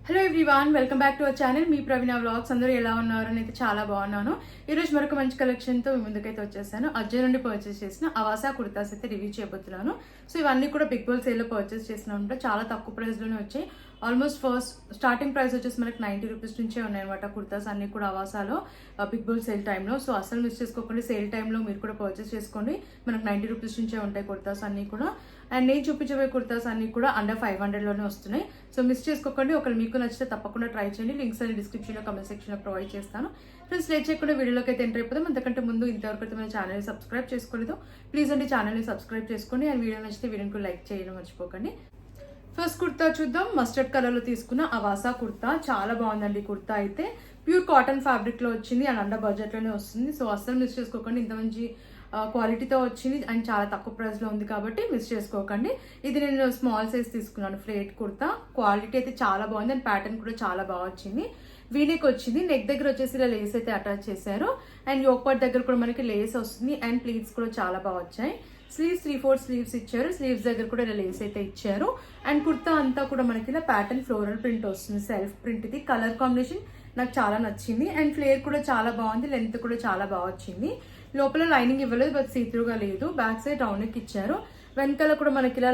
Hello everyone, welcome back to our channel. Me Praveena vlogs. అందరూ ఎలా ఉన్నారు? అయితే చాలా బాగున్నాను. ఈరోజు మరొక మంచి కలెక్షన్తో మీ ముందుకైతే వచ్చేసాను. అజయ్ నుండి పర్చేస్ చేసిన అవాసా కుర్తాస్ అయితే రివ్యూ చేయబోతున్నాను. సో ఇవన్నీ కూడా బిగ్ బుల్ సేల్లో పర్చేస్ చేసిన చాలా తక్కువ ప్రైస్లోనే వచ్చాయి. ఆల్మోస్ట్ ఫస్ట్ స్టార్టింగ్ ప్రైస్ వచ్చేసి మనకి 90 రూపీస్ నుంచే ఉన్నాయన్నమాట కుర్తాస్ అన్ని కూడా అవాసాలో బిగ్ బుల్ సేల్ టైంలో. సో అసలు మిస్ చేసుకోకండి, సేల్ టైంలో మీరు కూడా పర్చేస్ చేసుకోండి. మనకు 90 రూపీస్ నుంచే ఉంటాయి కుర్తాస్ అన్ని కూడా. అండ్ నేను చూపించబోయే కుర్తాస్ అన్ని కూడా అండర్ 500లోనే వస్తున్నాయి. సో మిస్ చేసుకోకండి. ఒకవేళ మీకు నచ్చితే తప్పకుండా ట్రై చేయండి. లింక్స్ అన్ని డిస్క్రిప్షన్లో, కమెంట్ సెక్షన్లో ప్రొవైడ్ చేస్తాను. ఫ్రెండ్స్, లేట్ చేయకుండా వీడియోలోకి అయితే ఎంటర్ అయిపోతాం. అంతకంటే ముందు ఇంతవరకు అయితే మన ఛానల్ని సబ్స్క్రైబ్ చేసుకోలేదు, ప్లీజ్ అండి ఛానల్ని సబ్స్క్రైబ్ చేసుకోండి. అండ్ వీడియో నచ్చితే వీడియోకి లైక్ చేయడం మర్చిపోకండి. ఫస్ట్ కుర్తా చూద్దాం. మస్టర్డ్ కలర్లో తీసుకున్న అవాసా కుర్తా చాలా బాగుందండి. కుర్తా అయితే ప్యూర్ కాటన్ ఫ్యాబ్రిక్లో వచ్చింది అండ్ అండర్ బడ్జెట్లోనే వస్తుంది. సో అస్సలు మిస్ చేసుకోకండి. ఇంత మంచి క్వాలిటీతో వచ్చింది అండ్ చాలా తక్కువ ప్రైస్లో ఉంది కాబట్టి మిస్ చేసుకోకండి. ఇది నేను స్మాల్ సైజ్ తీసుకున్నాను, ఫ్లేట్ కుర్తా. క్వాలిటీ అయితే చాలా బాగుంది అండ్ ప్యాటర్న్ కూడా చాలా బాగా వచ్చింది. వీనెక్ వచ్చింది, నెక్ దగ్గర వచ్చేసి ఇలా లేస్ అయితే అటాచ్ చేశారు అండ్ యోక్ పార్ట్ దగ్గర కూడా మనకి లేస్ వస్తుంది అండ్ ప్లీట్స్ కూడా చాలా బాగా వచ్చాయి. స్లీవ్స్ 3/4 స్లీవ్స్ ఇచ్చారు. స్లీవ్స్ దగ్గర కూడా ఇలా లేస్ అయితే ఇచ్చారు అండ్ కుర్తా అంతా కూడా మనకి ఇలా ప్యాటర్న్ ఫ్లోరల్ ప్రింట్ వస్తుంది, సెల్ఫ్ ప్రింట్. ఇది కలర్ కాంబినేషన్ నాకు చాలా నచ్చింది అండ్ ఫ్లేర్ కూడా చాలా బాగుంది, లెంత్ కూడా చాలా బాగా వచ్చింది. లోపల లైనింగ్ ఇవ్వలేదు, బట్ సీత్రూగా లేదు. బ్యాక్ సైడ్ రౌండ్ నెక్ ఇచ్చారు. వెనకాల కూడా మనకి ఇలా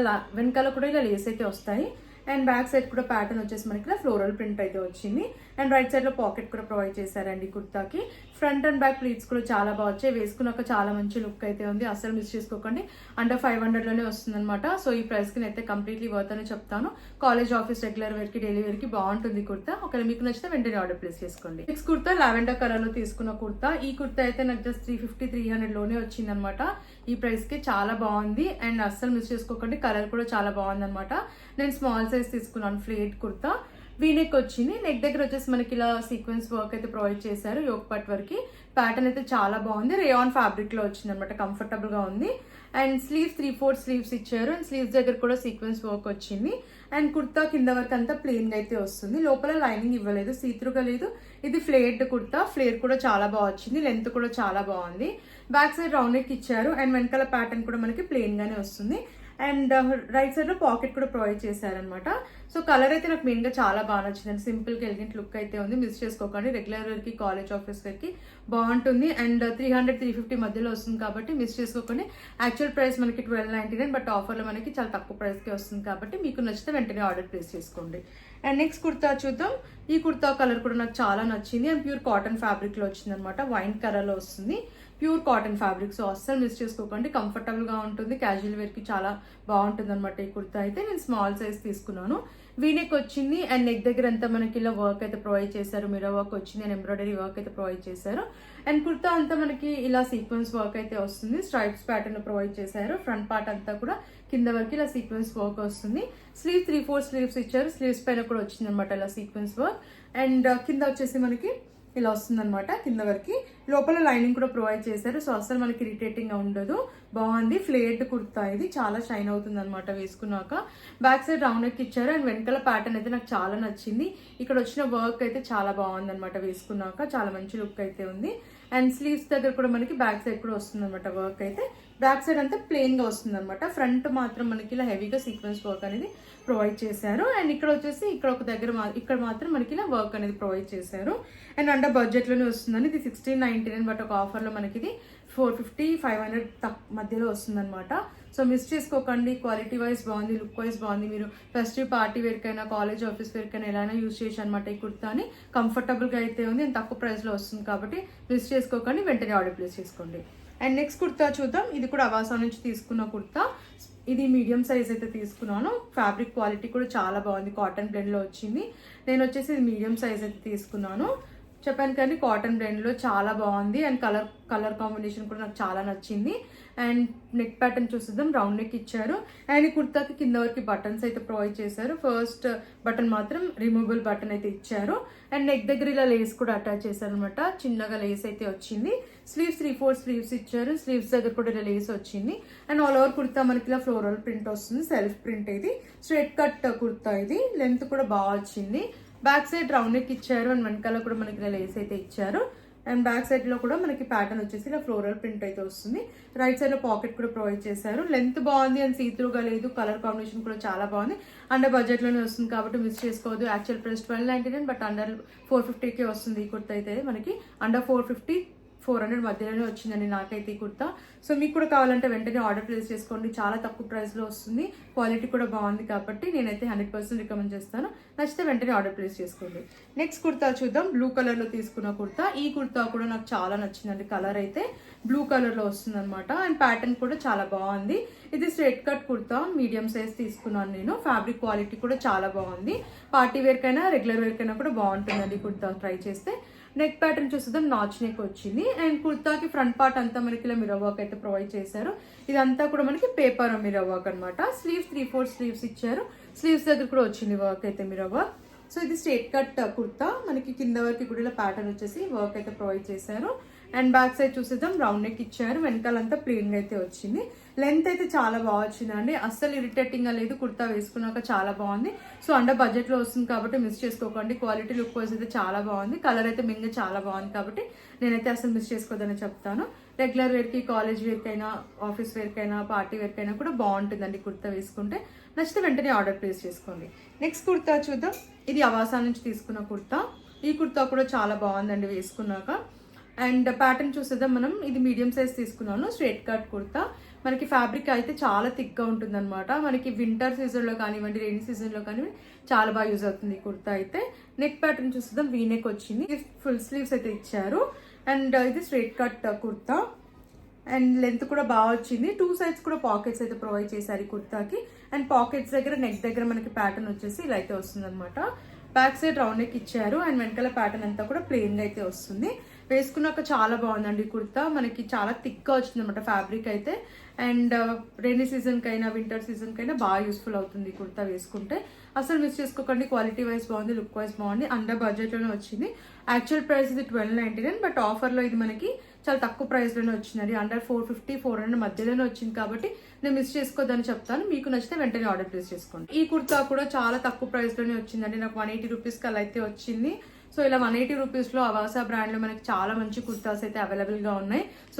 లేస్ అయితే వస్తాయి అండ్ బ్యాక్ సైడ్ కూడా ప్యాటర్న్ వచ్చేసి మనకి ఇలా ఫ్లోరల్ ప్రింట్ అయితే వచ్చింది అండ్ రైట్ సైడ్ లో పాకెట్ కూడా ప్రొవైడ్ చేశారండి కుర్తాకి. ఫ్రంట్ అండ్ బ్యాక్ ప్లీట్స్ కూడా చాలా బాగా వచ్చాయి. వేసుకున్నాక చాలా మంచి లుక్ అయితే ఉంది. అసలు మిస్ చేసుకోకండి. అండర్ 500లోనే వస్తుంది అనమాట. సో ఈ ప్రైస్ కి అయితే కంప్లీట్లీ వర్త్ అని చెప్తాను. కాలేజ్, ఆఫీస్, రెగ్యులర్ వేర్ కి, డైలీ వేర్ కి బాగుంటుంది కుర్తా. ఒకవేళ మీకు నచ్చితే వెంటనే ఆర్డర్ ప్లేస్ చేసుకోండి. నెక్స్ట్ కుర్తా లావెండర్ కలర్ లో తీసుకున్న కుర్తా. ఈ కుర్తా అయితే నాకు జస్ట్ 350-300 లోనే వచ్చింది అనమాట. ఈ ప్రైస్ కి చాలా బాగుంది అండ్ అస్సలు మిస్ చేసుకోకండి. కలర్ కూడా చాలా బాగుంది అనమాట. నేను స్మాల్ సైజ్ తీసుకున్నాను, ఫ్లేట్ కుర్తా. వీనెక్ వచ్చింది, నెక్ దగ్గర వచ్చేసి మనకి ఇలా సీక్వెన్స్ వర్క్ అయితే ప్రొవైడ్ చేశారు. యోక్ పట్ వరకు ప్యాటర్న్ అయితే చాలా బాగుంది. రేయాన్ ఫ్యాబ్రిక్ లో వచ్చింది అనమాట, కంఫర్టబుల్ గా ఉంది. అండ్ స్లీవ్స్ 3/4 స్లీవ్స్ ఇచ్చారు అండ్ స్లీవ్స్ దగ్గర కూడా సీక్వెన్స్ వర్క్ వచ్చింది అండ్ కుర్తా కింద వరకు అంతా ప్లెయిన్ గా అయితే వస్తుంది. లోపల లైనింగ్ ఇవ్వలేదు, సీత్రుగా లేదు. ఇది ఫ్లేట్ కుర్తా. ఫ్లేర్ కూడా చాలా బాగా వచ్చింది, లెంత్ కూడా చాలా బాగుంది. బ్యాక్ సైడ్ రౌండ్ నెక్ ఇచ్చారు అండ్ వెనకాల ప్యాటర్న్ కూడా మనకి ప్లెయిన్ గానే వస్తుంది అండ్ రైట్ సైడ్ లో పాకెట్ కూడా ప్రొవైడ్ చేశారనమాట. సో కలర్ అయితే నాకు మెయిన్ గా చాలా బాగా నచ్చింది. సింపుల్ గా ఎలిగెంట్ లుక్ అయితే ఉంది. మిస్ చేసుకోకండి. రెగ్యులర్ వేర్ కి, కాలేజ్, ఆఫీస్ వేర్ కి బాగుంటుంది అండ్ 300-350 మధ్యలో వస్తుంది కాబట్టి మిస్ చేసుకోకండి. యాక్చువల్ ప్రైస్ మనకి 1299, బట్ ఆఫర్ లో మనకి చాలా తక్కువ ప్రైస్ కి వస్తుంది కాబట్టి మీకు నచ్చితే వెంటనే ఆర్డర్ ప్లేస్ చేసుకోండి. అండ్ నెక్స్ట్ కుర్తా చూద్దాం. ఈ కుర్తా కలర్ కూడా నాకు చాలా నచ్చింది అండ్ ప్యూర్ కాటన్ ఫ్యాబ్రిక్ లో వచ్చింది అనమాట. వైన్ కలర్ లో వస్తుంది, ప్యూర్ కాటన్ ఫ్యాబ్రిక్. సో అస్సలు మిస్ చేసుకోకండి. కంఫర్టబుల్ గా ఉంటుంది, క్యాజువల్ వేర్ కి చాలా బాగుంటుంది అనమాట. ఈ కుర్తా అయితే నేను స్మాల్ సైజ్ తీసుకున్నాను. వీనెక్ వచ్చింది అండ్ నెక్ దగ్గర అంతా మనకి ఇలా వర్క్ అయితే ప్రొవైడ్ చేశారు. మిర్రర్ వర్క్ వచ్చింది అండ్ ఎంబ్రాయిడరీ వర్క్ అయితే ప్రొవైడ్ చేశారు అండ్ కుర్తా అంతా మనకి ఇలా సీక్వెన్స్ వర్క్ అయితే వస్తుంది. స్ట్రైప్స్ ప్యాటర్న్ ప్రొవైడ్ చేశారు. ఫ్రంట్ పార్ట్ అంతా కూడా కింద వరకు ఇలా సీక్వెన్స్ వర్క్ వస్తుంది. స్లీవ్ 3/4 స్లీవ్స్ ఇచ్చారు. స్లీవ్స్ పైన కూడా వచ్చింది అనమాట ఇలా సీక్వెన్స్ వర్క్ అండ్ కింద వచ్చేసి మనకి ఇలా వస్తుంది అనమాట కింద వరకు. లోపల లైనింగ్ కూడా ప్రొవైడ్ చేశారు. సో అసలు మనకి ఇరిటేటింగ్ గా ఉండదు, బాగుంది. ఫ్లేట్ కుర్తా, ఇది చాలా షైన్ అవుతుంది అనమాట వేసుకున్నాక. బ్యాక్ సైడ్ రౌండ్ నెక్ ఇచ్చారు అండ్ వెనకాల ప్యాటర్న్ అయితే నాకు చాలా నచ్చింది. ఇక్కడ వచ్చిన వర్క్ అయితే చాలా బాగుంది అనమాట. వేసుకున్నాక చాలా మంచి లుక్ అయితే ఉంది అండ్ స్లీవ్స్ దగ్గర కూడా మనకి బ్యాక్ సైడ్ కూడా వస్తుంది అనమాట వర్క్ అయితే. బ్యాక్ సైడ్ అంతా ప్లెయిన్ గా వస్తుంది అనమాట. ఫ్రంట్ మాత్రం మనకి ఇలా హెవీగా సీక్వెన్స్ వర్క్ అనేది ప్రొవైడ్ చేశారు అండ్ ఇక్కడ వచ్చేసి ఇక్కడ ఒక దగ్గర ఇక్కడ మాత్రం మనకి ఇలా వర్క్ అనేది ప్రొవైడ్ చేశారు అండ్ అండర్ బడ్జెట్ లోనే వస్తుందని. ఇది 1699, బట్ ఒక ఆఫర్ లో మనకి ఇది 450-500 మధ్యలో వస్తుంది అనమాట. సో మిస్ చేసుకోకండి. క్వాలిటీ వైజ్ బాగుంది, లుక్ వైజ్ బాగుంది. మీరు ఫెస్టివ్ పార్టీ వేర్ కైనా, కాలేజ్, ఆఫీస్ వేర్ కైనా ఎలా యూజ్ చేయొచ్చు అనమాట. ఈ కుర్తాని కంఫర్టబుల్ గా అయితే ఉంది అండ్ తక్కువ ప్రైస్ లో వస్తుంది కాబట్టి మిస్ చేసుకోకండి, వెంటనే ఆర్డర్ ప్లేస్ చేసుకోండి. అండ్ నెక్స్ట్ కుర్తా చూద్దాం. ఇది కూడా అవాసా నుంచి తీసుకున్న కుర్తా. ఇది మీడియం సైజ్ అయితే తీసుకున్నాను. ఫ్యాబ్రిక్ క్వాలిటీ కూడా చాలా బాగుంది, కాటన్ బ్లెండ్ లో వచ్చింది. నేను వచ్చేసి ఇది మీడియం సైజ్ అయితే తీసుకున్నాను. చెప్పాను కానీ కాటన్ బ్లెండ్ లో చాలా బాగుంది అండ్ కలర్ కాంబినేషన్ కూడా నాకు చాలా నచ్చింది. అండ్ నెక్ ప్యాటర్న్ చూసిద్దాం. రౌండ్ నెక్ ఇచ్చారు అండ్ ఈ కుర్తాకి కింద వరకు బటన్స్ అయితే ప్రొవైడ్ చేశారు. ఫస్ట్ బటన్ మాత్రం రిమూవబుల్ బటన్ అయితే ఇచ్చారు అండ్ నెక్ దగ్గర ఇలా లేస్ కూడా అటాచ్ చేశారు అనమాట. చిన్నగా లేస్ అయితే వచ్చింది. స్లీవ్స్ 3/4 స్లీవ్స్ ఇచ్చారు. స్లీవ్స్ దగ్గర కూడా ఇలా లేస్ వచ్చింది అండ్ ఆల్ ఓవర్ కుర్తా మనకి ఇలా ఫ్లోరల్ ప్రింట్ వస్తుంది, సెల్ఫ్ ప్రింట్. ఇది స్ట్రైట్ కట్ కుర్తా. ఇది లెంత్ కూడా బాగా వచ్చింది. బ్యాక్ సైడ్ రౌండ్ నెక్ ఇచ్చారు అండ్ వెనకాల కూడా మనకి ఇలా లేస్ అయితే ఇచ్చారు. అండ్ బ్యాక్ సైడ్ లో కూడా మనకి ప్యాటర్న్ వచ్చేసి ఇలా ఫ్లోరల్ ప్రింట్ అయితే వస్తుంది. రైట్ సైడ్ లో పాకెట్ కూడా ప్రొవైడ్ చేశారు. లెంత్ బాగుంది అండ్ సీత్రూగా లేదు. కలర్ కాంబినేషన్ కూడా చాలా బాగుంది. అండర్ బడ్జెట్ లోనే వస్తుంది కాబట్టి మిస్ చేసుకోవద్దు. యాక్చువల్ ప్రైస్ 1299 బట్ అండర్ 450కే వస్తుంది ఈ కుర్తా అయితే మనకి. అండర్ 450 400 మధ్యలోనే వచ్చిందండి నాకైతే ఈ కుర్తా. సో మీకు కూడా కావాలంటే వెంటనే ఆర్డర్ ప్లేస్ చేసుకోండి. చాలా తక్కువ ప్రైస్లో వస్తుంది. క్వాలిటీ కూడా బాగుంది కాబట్టి నేనైతే 100% రికమెండ్ చేస్తాను. నచ్చితే వెంటనే ఆర్డర్ ప్లేస్ చేసుకోండి. నెక్స్ట్ కుర్తా చూద్దాం. బ్లూ కలర్లో తీసుకున్న కుర్తా. ఈ కుర్తా కూడా నాకు చాలా నచ్చిందండి. కలర్ అయితే బ్లూ కలర్లో వస్తుంది అనమాట. అండ్ ప్యాటర్న్ కూడా చాలా బాగుంది. ఇది straight cut kurta, medium size తీసుకున్నాను నేను. ఫ్యాబ్రిక్ క్వాలిటీ కూడా చాలా బాగుంది. పార్టీ వేర్ కైనా రెగ్యులర్ వేర్ కైనా కూడా బాగుంటుందండి ఈ కుర్తా ట్రై చేస్తే. నెక్ ప్యాటర్న్ చూస్తుందాం నాచ్ నెక్ వచ్చింది. అండ్ కుర్తాకి ఫ్రంట్ పార్ట్ అంతా మనకి ఇలా మిర్రర్ వర్క్ అయితే ప్రొవైడ్ చేశారు. ఇదంతా కూడా మనకి పేపర్ మిర్రర్ వర్క్ అనమాట. స్లీవ్స్ 3/4 స్లీవ్స్ ఇచ్చారు. స్లీవ్స్ దగ్గర కూడా వచ్చింది వర్క్ అయితే మిర్రర్ వర్క్. సో ఇది స్ట్రైట్ కట్ కుర్తా. మనకి కింద వరకు కూడా ఇలా ప్యాటర్న్ వచ్చేసి వర్క్ అయితే ప్రొవైడ్ చేశారు. అండ్ బ్యాక్ సైడ్ చూసేద్దాం రౌండ్ నెక్ ఇచ్చారు. వెనకాలంతా ప్లెయిన్ గా అయితే వచ్చింది. లెంత్ అయితే చాలా బాగా వచ్చిందండి. అస్సలు ఇరిటేటింగ్ గా లేదు. కుర్తా వేసుకున్నాక చాలా బాగుంది. సో అండర్ బడ్జెట్ లో వస్తుంది కాబట్టి మిస్ చేసుకోకండి. క్వాలిటీ లుక్ వైజ్ అయితే చాలా బాగుంది. కలర్ అయితే మింగ చాలా బాగుంది కాబట్టి నేనైతే అసలు మిస్ చేసుకోవద్దని చెప్తాను. రెగ్యులర్ వేర్ కి, కాలేజ్ వేర్ కైనా, ఆఫీస్ వేర్ కైనా, పార్టీ వేర్ కైనా కూడా బాగుంటుందండి కుర్తా వేసుకుంటే. నచ్చితే వెంటనే ఆర్డర్ ప్లేస్ చేసుకోండి. నెక్స్ట్ కుర్తా చూద్దాం. ఇది అవాసా నుంచి తీసుకున్న కుర్తా. ఈ కుర్తా కూడా చాలా బాగుందండి వేసుకున్నాక. అండ్ ప్యాటర్న్ చూసేద్దాం మనం. ఇది మీడియం సైజ్ తీసుకున్నాను. Straight cut kurta. మనకి ఫ్యాబ్రిక్ అయితే చాలా థిక్గా ఉంటుంది అనమాట. మనకి వింటర్ సీజన్లో కానివ్వండి, రెయినీ సీజన్లో కానివ్వండి చాలా బాగా యూజ్ అవుతుంది ఈ కుర్తా అయితే. నెక్ ప్యాటర్న్ చూసేద్దాం. వీ నెక్ వచ్చింది. ఫుల్ స్లీవ్స్ అయితే ఇచ్చారు. అండ్ ఇది straight cut kurta. And length కూడా బాగా వచ్చింది. 2 సైడ్స్ కూడా పాకెట్స్ అయితే ప్రొవైడ్ చేశారు ఈ కుర్తాకి. అండ్ పాకెట్స్ దగ్గర నెక్ దగ్గర మనకి ప్యాటర్న్ వచ్చేసి ఇలా అయితే వస్తుంది అనమాట. బ్యాక్ సైడ్ రౌండ్ నెక్ ఇచ్చారు. అండ్ వెనకాల ప్యాటర్న్ అంతా కూడా ప్లెయిన్ గా అయితే వస్తుంది. వేసుకున్నాక చాలా బాగుందండి కుర్తా. మనకి చాలా థిక్గా వచ్చింది అనమాట ఫ్యాబ్రిక్ అయితే. అండ్ రెయినీ సీజన్ కైనా, వింటర్ సీజన్ కైనా బాగా యూస్ఫుల్ అవుతుంది ఈ కుర్తా వేసుకుంటే. అసలు మిస్ చేసుకోకండి. క్వాలిటీ వైజ్ బాగుంది, లుక్ వైజ్ బాగుంది. అండర్ బడ్జెట్ లోనే వచ్చింది. యాక్చువల్ ప్రైస్ ఇది 1299 బట్ ఆఫర్ లో ఇది మనకి చాలా తక్కువ ప్రైస్ లోనే వచ్చిందండి. అండర్ 450 400 మధ్యలోనే వచ్చింది కాబట్టి నేను మిస్ చేసుకోవద్దని చెప్తాను. మీకు నచ్చితే వెంటనే ఆర్డర్ ప్లేస్ చేసుకోండి. ఈ కుర్తా కూడా చాలా తక్కువ ప్రైస్ లోనే వచ్చిందండి. నాకు 180 రూపీస్కి అలా అయితే వచ్చింది. సో ఇలా 180 రూపీస్లో అవాసా బ్రాండ్లో మనకి చాలా మంచి కుర్తాస్ అయితే అవైలబుల్గా ఉన్నాయి. సో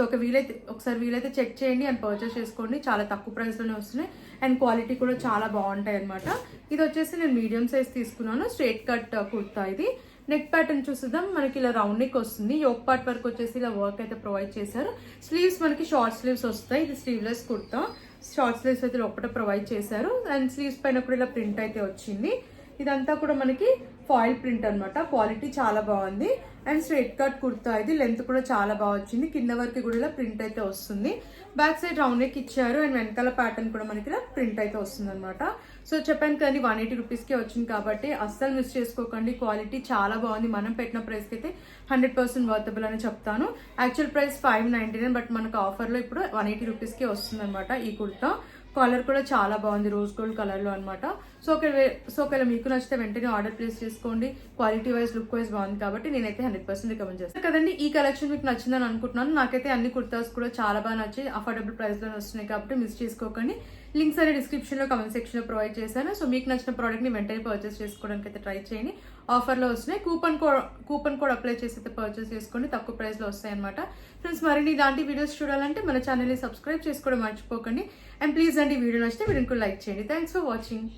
ఒకసారి వీలైతే చెక్ చేయండి అండ్ పర్చేస్ చేసుకోండి. చాలా తక్కువ ప్రైస్లోనే వస్తున్నాయి అండ్ క్వాలిటీ కూడా చాలా బాగుంటాయి అనమాట. ఇది వచ్చేసి నేను మీడియం సైజ్ తీసుకున్నాను. స్ట్రైట్ కట్ కుర్తా ఇది. నెక్ ప్యాటర్న్ చూద్దాం. మనకి ఇలా రౌండ్ నెక్ వస్తుంది. యోక్ పార్ట్ వరకు వచ్చేసి ఇలా వర్క్ అయితే ప్రొవైడ్ చేశారు. స్లీవ్స్ మనకి షార్ట్ స్లీవ్స్ వస్తాయి. ఇది స్లీవ్లెస్ కుర్తా. షార్ట్ స్లీవ్స్ అయితే లోపల ప్రొవైడ్ చేశారు. అండ్ స్లీవ్స్ పైన కూడా ఇలా ప్రింట్ అయితే వచ్చింది. ఇదంతా కూడా మనకి ఫాయిల్ ప్రింట్ అనమాట. క్వాలిటీ చాలా బాగుంది. అండ్ స్ట్రైట్ కట్ కుర్తా ఇది. లెంత్ కూడా చాలా బాగా వచ్చింది. కింద వరకు కూడా ఇలా ప్రింట్ అయితే వస్తుంది. బ్యాక్ సైడ్ రౌండ్ నెక్ ఇచ్చారు. అండ్ వెనకాల ప్యాటర్న్ కూడా మనకి ఇలా ప్రింట్ అయితే వస్తుంది అనమాట. సో చెప్పాను కానీ 180 రూపీస్కే వచ్చింది కాబట్టి అస్సలు మిస్ చేసుకోకండి. క్వాలిటీ చాలా బాగుంది. మనం పెట్టిన ప్రైస్కి అయితే 100% వర్తబుల్ అని చెప్తాను. యాక్చువల్ ప్రైస్ 599 బట్ మనకు ఆఫర్లో ఇప్పుడు 180 రూపీస్కే వస్తుంది అనమాట ఈ కుర్తా. కలర్ కూడా చాలా బాగుంది. రోజ్ గోల్డ్ కలర్లో అనమాట. సో ఒకవేళ మీకు నచ్చితే వెంటనే ఆర్డర్ ప్లేస్ చేసుకోండి. క్వాలిటీ వైజ్, లుక్ వైజ్ బాగుంది కాబట్టి నేనైతే 100% రికమెండ్ చేస్తాను కదండి. ఈ కలెక్షన్ మీకు నచ్చిందని అనుకుంటున్నాను. నాకైతే అన్ని కుర్తాస్ కూడా చాలా బాగా నచ్చి అఫోర్డబుల్ ప్రైస్లోనే వస్తున్నాయి కాబట్టి మిస్ చేసుకోకండి. లింక్స్ అనే డిస్క్రిప్షన్లో, కమెంట్ సెక్షన్లో ప్రొవైడ్ చేశాను. సో మీకు నచ్చిన ప్రోడక్ట్ని వెంటనే పర్చేస్ చేసుకోవడానికి అయితే ట్రై చేయండి. ఆఫర్లో వస్తున్నాయి. కూపన్ కోడ్ అప్లై చేసి అయితే పర్చేస్ చేసుకోండి. తక్కువ ప్రైస్లో వస్తాయి అనమాట. ఫ్రెండ్స్ మరిన్ని ఇలాంటి వీడియోస్ చూడాలంటే మన ఛానల్ని సబ్స్క్రైబ్ చేసుకోవడం మర్చిపోకండి. అండ్ ప్లీజ్ అండి వీడియో నచ్చితే వీడియోని కూడా లైక్ చేయండి. Thanks for watching.